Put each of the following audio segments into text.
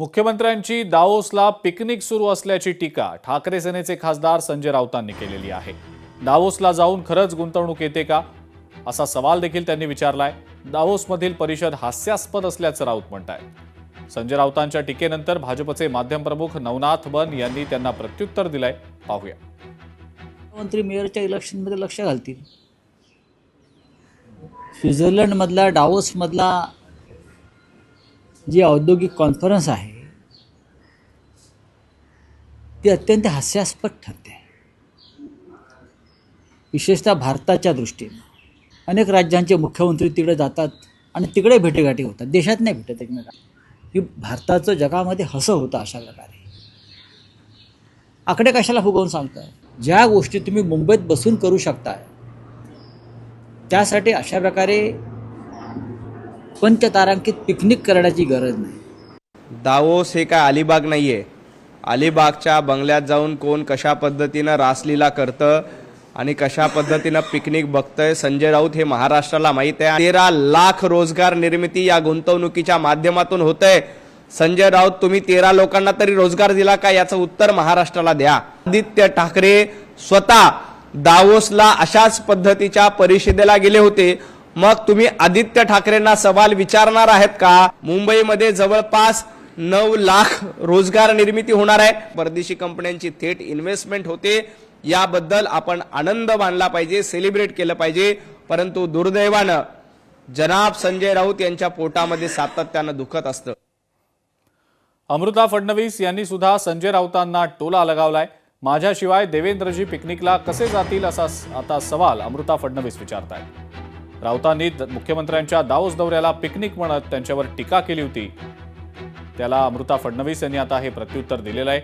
मुख्यमंत्र्यांची दावोसला पिकनिक सुरू असल्याची टीका ठाकरे सेनेचे खासदार संजय राऊतांनी केलेली आहे। दावोसला जाऊन खरंच गुंतवणूक येते का असा सवाल देखील त्यांनी विचारलाय। दावोसमधील परिषद हास्यास्पद असल्याचं राऊत म्हणतायत। संजय राऊतांच्या टीकेनंतर भाजपचे माध्यम प्रमुख नवनाथ बन यांनी त्यांना प्रत्युत्तर दिलंय। पाहूया। मंत्री मेयरच्या इलेक्शनमध्ये लक्ष घालतील। स्वित्झर्लंड मधला डावोस मधला जी औद्योगिक कॉन्फरन्स आहे ती अत्यंत हास्यास्पद ठरते, विशेषतः भारताच्या दृष्टीने। अनेक राज्यांचे मुख्यमंत्री तिकडे जातात आणि तिकडे भेटेगाठी होतात, देशात नाही भेटत एकमेकांना। की भारताचं जगामध्ये हसं होतं अशा प्रकारे। आकडे कशाला फुगवून सांगताय? ज्या गोष्टी तुम्ही मुंबईत बसून करू शकताय त्यासाठी अशा प्रकारे पंचतारांकित पिकनिक करण्याची गरज नाही। दावोस हे काय अलिबाग नाहीये। अलिबागच्या बंगल्यात जाऊन कोण कशा पद्धतीनं रासलीला करतं आणि कशा पद्धतीनं पिकनिक बघतंय संजय राऊत हे महाराष्ट्राला माहित आहे। 13 लाख रोजगार निर्मिती या गुंतवणुकीच्या माध्यमातून होतंय। संजय राऊत, तुम्ही 13 लोकांना तरी रोजगार दिला का याचं उत्तर महाराष्ट्राला द्या। आदित्य ठाकरे स्वतः दावोसला अशाच पद्धतीच्या परिषदेला गेले होते, मग तुम्ही आदित्य ठाकरेंना सवाल विचारणार आहेत का? मुंबईमध्ये जवळपास 9 लाख रोजगार निर्मिती होणार आहे। परदेशी कंपन्यांची थेट इन्व्हेस्टमेंट होते, याबद्दल आपण आनंद मानला पाहिजे, सेलिब्रेट केलं पाहिजे। परंतु दुर्दैवानं जनाब संजय राऊत यांच्या पोटामध्ये सातत्यानं दुखत असतं। अमृता फडणवीस यांनी सुद्धा संजय राऊतांना टोला लगावलाय। माझ्याशिवाय देवेंद्रजी पिकनिकला कसे जातील असा आता सवाल अमृता फडणवीस विचारतायत। राऊतांनी मुख्यमंत्र्यांच्या दावोस दौऱ्याला पिकनिक म्हणत त्यांच्यावर टीका केली होती, त्याला अमृता फडणवीस यांनी आता हे प्रत्युत्तर दिलेलं आहे।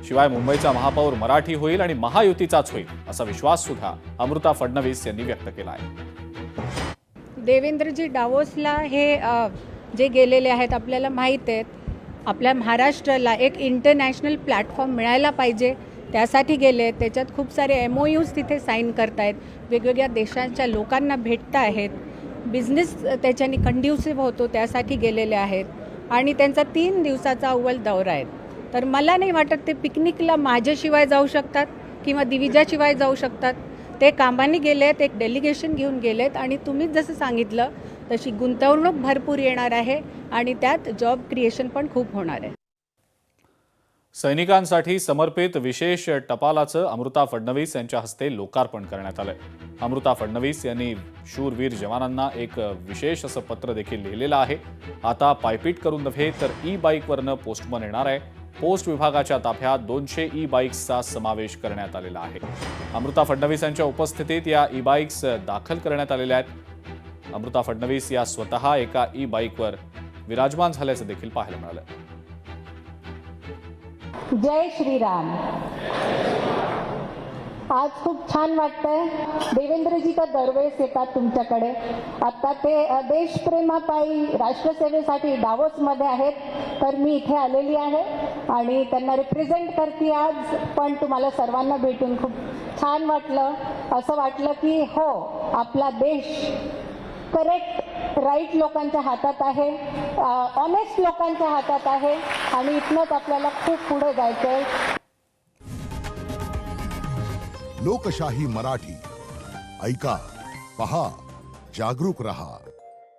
शिवाय मुंबईचा महापौर मराठी होईल आणि महायुतीचाच होईल असा विश्वास सुद्धा अमृता फडणवीस यांनी व्यक्त केला आहे। देवेंद्रजी डावोसला हे जे गेलेले आहेत आपल्याला माहीत आहेत। आपल्या महाराष्ट्राला एक इंटरनॅशनल प्लॅटफॉर्म मिळायला पाहिजे, त्यासाठी गेले। त्याच्यात खूप सारे MOUs तिथे साईन करतायत, वेगवेगळ्या देशांच्या लोकांना भेटत आहेत, बिझनेस त्याच्यानी कंड्युसिव्ह होतो त्यासाठी गेलेले आहेत आणि त्यांचा 3 दिवसाचा अव्वल दौरा आहे। तर मला नाही वाटत ते पिकनिकला माझ्याशिवाय जाऊ शकतात किंवा दिविजाशिवाय जाऊ शकतात। ते कामाने गेलेत, एक डेलिगेशन घेऊन गेलेत आणि तुम्ही जसं सांगितलं तशी गुंतवणूक भरपूर येणार आहे आणि त्यात जॉब क्रिएशन पण खूप होणार आहे। सैनिकांसाठी समर्पित विशेष टपालाचं अमृता फडणवीस यांच्या हस्ते लोकार्पण करण्यात आलंय। अमृता फडणवीस यांनी शूरवीर जवानांना एक विशेष असं पत्र देखील लिहिलेलं आहे। आता पायपीट करून नव्हे तर ई-बाईकवरनं पोस्टमन येणार आहे। पोस्ट विभागाच्या ताफ्यात 200 ई-बाईक्सचा समावेश करण्यात आलेला आहे। अमृता फडणवीस यांच्या उपस्थितीत या ई-बाईक्स दाखल करण्यात आलेल्या आहेत। अमृता फडणवीस या स्वतः एका ई-बाईकवर विराजमान झाल्याचं देखील पाहायला मिळालं। जय श्रीराम। आज खूप छान वाटतंय। देवेंद्रजी तर दरवेळेस येतात तुमच्याकडे, आता ते देशप्रेमापायी राष्ट्रसेवेसाठी दावोसमध्ये आहेत, तर मी इथे आलेली आहे आणि त्यांना रिप्रेझेंट करते आज। पण तुम्हाला सर्वांना भेटून खूप छान वाटलं। असं वाटलं की हो, आपला देश करेक्ट राईट लोकांच्या हातात आहे, ऑनेस्ट लोकांच्या हातात आहे आणि इथनंच आपल्याला खूप पुढे जायचंय। लोकशाही मराठी ऐका, पहा, जागरूक रहा।